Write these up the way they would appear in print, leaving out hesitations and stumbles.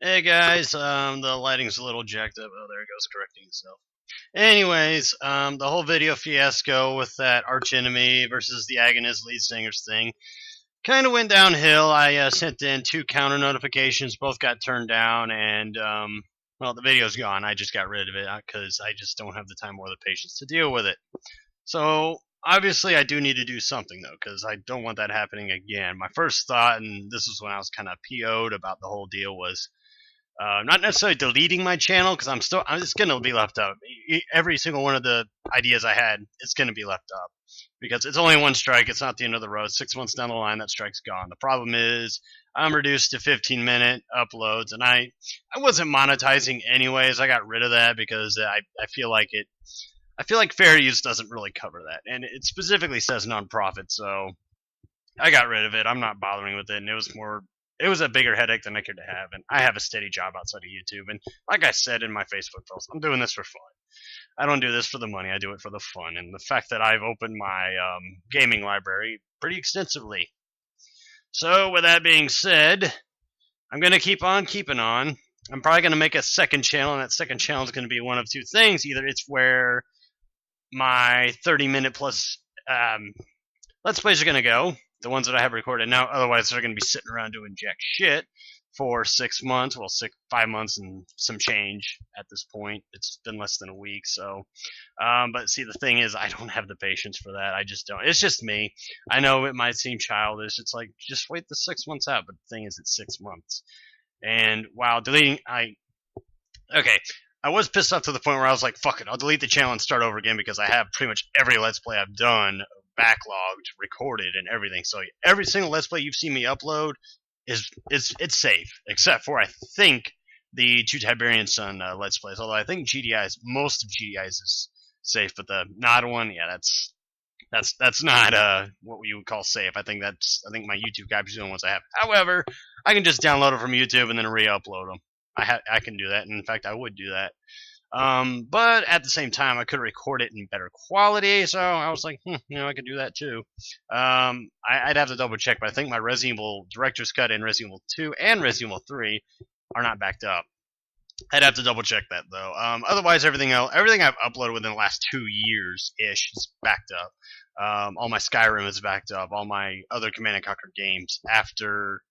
Hey guys, the lighting's a little jacked up. Oh, there it goes, correcting itself. Anyways, the whole video fiasco with that arch enemy versus the agonist lead singers thing kind of went downhill. I sent in 2 counter notifications, both got turned down, and well, the video's gone. I just got rid of it because I just don't have the time or the patience to deal with it. So obviously, I do need to do something though, because I don't want that happening again. My first thought, and this is when I was kind of PO'd about the whole deal, was not necessarily deleting my channel because it's going to be left up. Every single one of the ideas I had, it's going to be left up because it's only one strike. It's not the end of the road. 6 months down the line, that strike's gone. The problem is I'm reduced to 15-minute uploads, and I wasn't monetizing anyways. I got rid of that because I feel like fair use doesn't really cover that, and it specifically says nonprofit, so I got rid of it. I'm not bothering with it, and it was a bigger headache than I could have, and I have a steady job outside of YouTube, and like I said in my Facebook post, I'm doing this for fun. I don't do this for the money, I do it for the fun, and the fact that I've opened my gaming library pretty extensively. So, with that being said, I'm going to keep on keeping on. I'm probably going to make a second channel, and that second channel is going to be one of two things. Either it's where my 30-minute plus Let's Plays are going to go, the ones that I have recorded now. Otherwise, they're going to be sitting around doing jack shit for 6 months. Well, 5 months and some change at this point. It's been less than a week. So, but see, the thing is, I don't have the patience for that. I just don't. It's just me. I know it might seem childish. It's like, just wait the 6 months out. But the thing is, it's 6 months. And while deleting, okay. I was pissed off to the point where I was like, fuck it, I'll delete the channel and start over again because I have pretty much every Let's Play I've done backlogged, recorded, and everything. So every single Let's Play you've seen me upload it's safe, except for I think the 2 Tiberian Sun Let's Plays. Although I think most of GDI's is safe, but the Nod one, yeah, that's not what you would call safe. I think my YouTube guys are the only ones I have. However, I can just download it from YouTube and then re-upload them. I can do that, and in fact, I would do that. But at the same time, I could record it in better quality, so I was like, I could do that too. I'd have to double check, but I think my Resident Evil Director's Cut and Resident Evil 2 and Resident Evil 3 are not backed up. I'd have to double check that though. Otherwise, everything I've uploaded within the last 2 years ish is backed up. All my Skyrim is backed up. All my other Command and Conquer games after.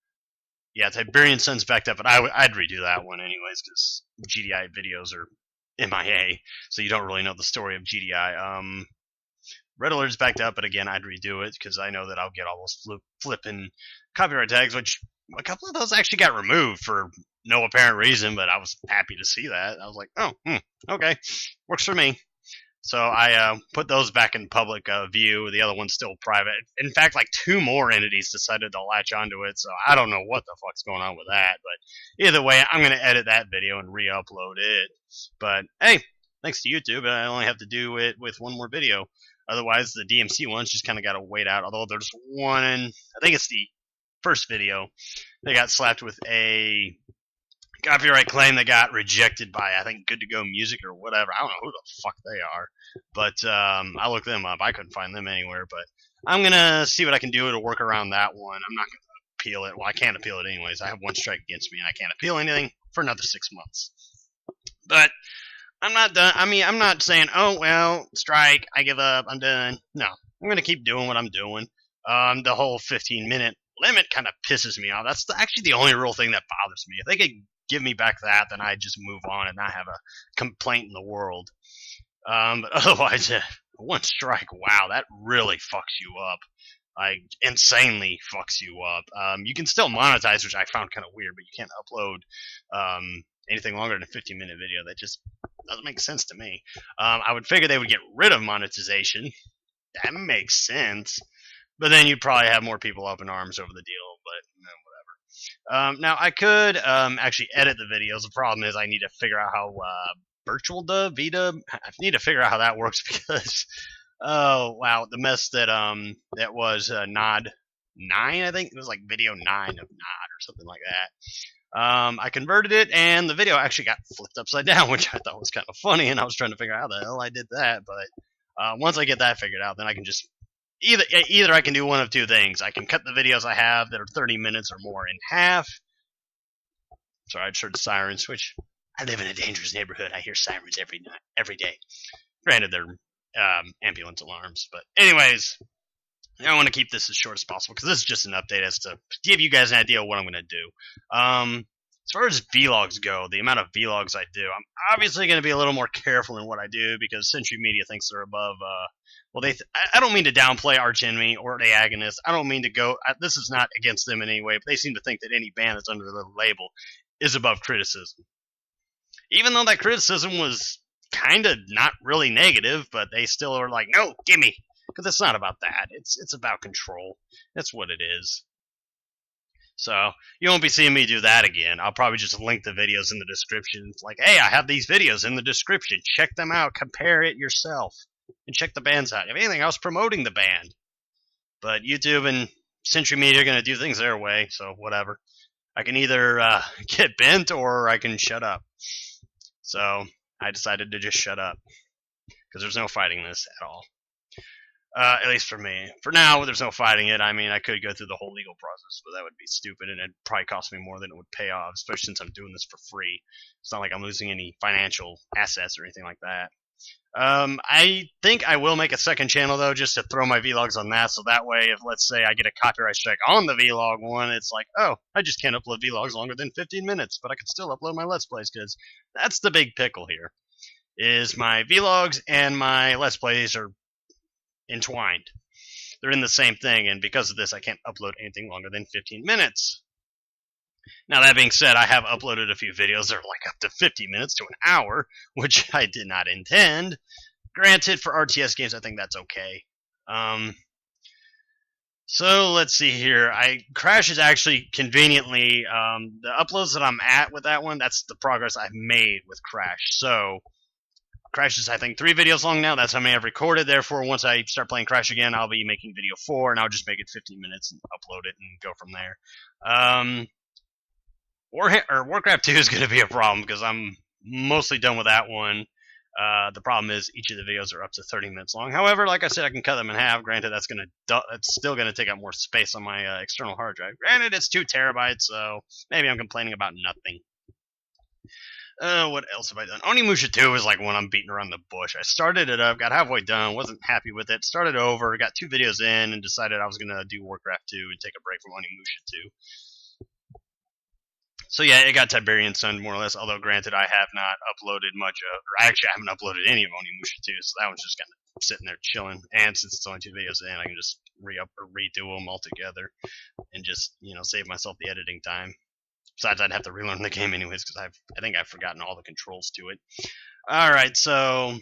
Yeah, Tiberian Sun's backed up, but I'd redo that one anyways because GDI videos are MIA, so you don't really know the story of GDI. Red Alert's backed up, but again, I'd redo it because I know that I'll get all those flipping copyright tags, which a couple of those actually got removed for no apparent reason, but I was happy to see that. I was like, oh, okay, works for me. So I put those back in public view. The other one's still private. In fact, like 2 more entities decided to latch onto it, so I don't know what the fuck's going on with that. But either way, I'm going to edit that video and re-upload it. But hey, thanks to YouTube, I only have to do it with 1 more video. Otherwise, the DMC ones just kind of got to wait out. Although there's one, I think it's the first video, they got slapped with a copyright claim that got rejected by, I think, Good To Go Music or whatever. I don't know who the fuck they are, but I looked them up. I couldn't find them anywhere, but I'm gonna see what I can do to work around that one. I'm not gonna appeal it. Well, I can't appeal it anyways. I have 1 strike against me, and I can't appeal anything for another 6 months. But I'm not done. I mean, I'm not saying, oh well, strike, I give up, I'm done. No, I'm gonna keep doing what I'm doing. The whole 15-minute limit kind of pisses me off. That's actually the only real thing that bothers me. If they could give me back that, then I'd just move on and not have a complaint in the world. But otherwise, 1 strike, wow, that really fucks you up. Like, insanely fucks you up. You can still monetize, which I found kind of weird, but you can't upload anything longer than a 15-minute video. That just doesn't make sense to me. I would figure they would get rid of monetization. That makes sense. But then you'd probably have more people up in arms over the deal, but whatever. Now, I could actually edit the videos. The problem is I need to figure out how virtual Vita, I need to figure out how that works because, oh, wow, the mess that was Nod 9, I think. It was like video 9 of Nod or something like that. I converted it, and the video actually got flipped upside down, which I thought was kind of funny, and I was trying to figure out how the hell I did that. But once I get that figured out, then I can just either I can do one of 2 things. I can cut the videos I have that are 30 minutes or more in half, Sorry, I just heard the sirens, which I live in a dangerous neighborhood. I hear sirens every night, every day. Granted, they're ambulance alarms. But anyways, I want to keep this as short as possible because this is just an update as to give you guys an idea of what I'm going to do. As far as vlogs go, the amount of vlogs I do, I'm obviously going to be a little more careful in what I do because Century Media thinks they're above. I don't mean to downplay Arch Enemy or the Agonist. I don't mean to go. This is not against them in any way, but they seem to think that any band that's under the label is above criticism. Even though that criticism was kind of not really negative, but they still are like, no, gimme. Because it's not about that. It's about control. That's what it is. So, you won't be seeing me do that again. I'll probably just link the videos in the description. Like, hey, I have these videos in the description. Check them out. Compare it yourself. And check the bands out. If anything, I was promoting the band. But YouTube and Century Media are going to do things their way, so whatever. I can either get bent or I can shut up. So, I decided to just shut up. Because there's no fighting this at all. At least for me. For now, there's no fighting it. I mean, I could go through the whole legal process, but that would be stupid, and it'd probably cost me more than it would pay off, especially since I'm doing this for free. It's not like I'm losing any financial assets or anything like that. I think I will make a second channel, though, just to throw my vlogs on that, so that way, if, let's say, I get a copyright strike on the vlog one, it's like, oh, I just can't upload vlogs longer than 15 minutes, but I can still upload my Let's Plays, because that's the big pickle here, is my vlogs and my Let's Plays are entwined. They're in the same thing, and because of this, I can't upload anything longer than 15 minutes. Now, that being said, I have uploaded a few videos that are like up to 50 minutes to an hour, which I did not intend. Granted, for RTS games, I think that's okay. So, let's see here. Crash is actually conveniently, the uploads that I'm at with that one, that's the progress I've made with Crash. So, Crash is, I think, 3 videos long now. That's how many I've recorded. Therefore, once I start playing Crash again, I'll be making video 4, and I'll just make it 15 minutes and upload it and go from there. Warcraft 2 is going to be a problem because I'm mostly done with that one. The problem is each of the videos are up to 30 minutes long. However, like I said, I can cut them in half. Granted, that's still going to take up more space on my external hard drive. Granted, it's 2 terabytes, so maybe I'm complaining about nothing. What else have I done? Onimusha 2 is like one I'm beating around the bush. I started it up, got halfway done, wasn't happy with it, started over, got 2 videos in, and decided I was going to do Warcraft 2 and take a break from Onimusha 2. So yeah, it got Tiberian Sun more or less, although granted I have not uploaded much of, or actually I haven't uploaded any of Onimusha 2, so that one's just kind of sitting there chilling, and since it's only 2 videos in, I can just redo them all together, and just, save myself the editing time. Besides, I'd have to relearn the game anyways, because I think I've forgotten all the controls to it. Alright, so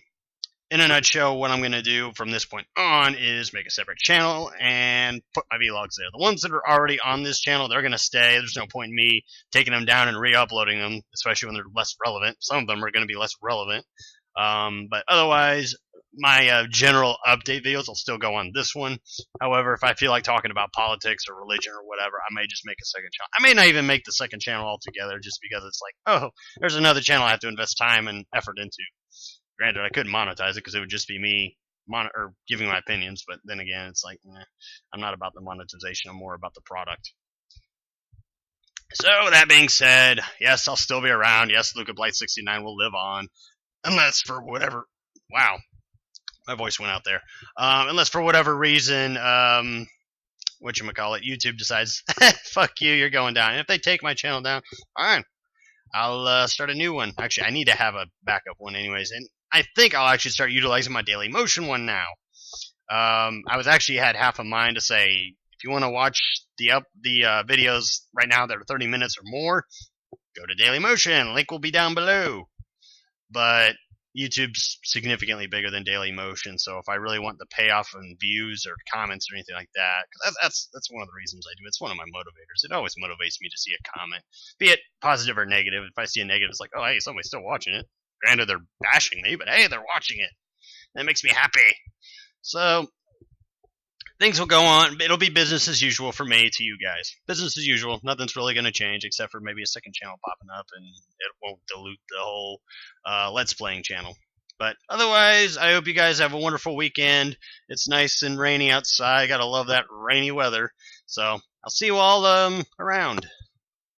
in a nutshell, what I'm going to do from this point on is make a separate channel and put my vlogs there. The ones that are already on this channel, they're going to stay. There's no point in me taking them down and re-uploading them, especially when they're less relevant. Some of them are going to be less relevant. But otherwise, my general update videos will still go on this one. However, if I feel like talking about politics or religion or whatever, I may just make a second channel. I may not even make the second channel altogether just because it's like, oh, there's another channel I have to invest time and effort into. Granted, I couldn't monetize it because it would just be me giving my opinions, but then again, it's like, I'm not about the monetization, I'm more about the product. So, that being said, yes, I'll still be around. Yes, Luca Blight 69 will live on. Unless for whatever... Wow. My voice went out there. Unless for whatever reason, YouTube decides, fuck you, you're going down. And if they take my channel down, fine. I'll start a new one. Actually, I need to have a backup one anyways. And I think I'll actually start utilizing my Daily Motion one now. I was actually had half a mind to say, if you want to watch the videos right now that are 30 minutes or more, go to Daily Motion. Link will be down below. But YouTube's significantly bigger than Daily Motion, so if I really want the payoff in views or comments or anything like that, cause that's one of the reasons I do it. It's one of my motivators. It always motivates me to see a comment, be it positive or negative. If I see a negative, it's like, oh, hey, somebody's still watching it. Granted, they're bashing me, but hey, they're watching it. That makes me happy. So, things will go on. It'll be business as usual for me to you guys. Business as usual. Nothing's really going to change except for maybe a second channel popping up, and it won't dilute the whole Let's Playing channel. But otherwise, I hope you guys have a wonderful weekend. It's nice and rainy outside. Gotta love that rainy weather. So, I'll see you all around.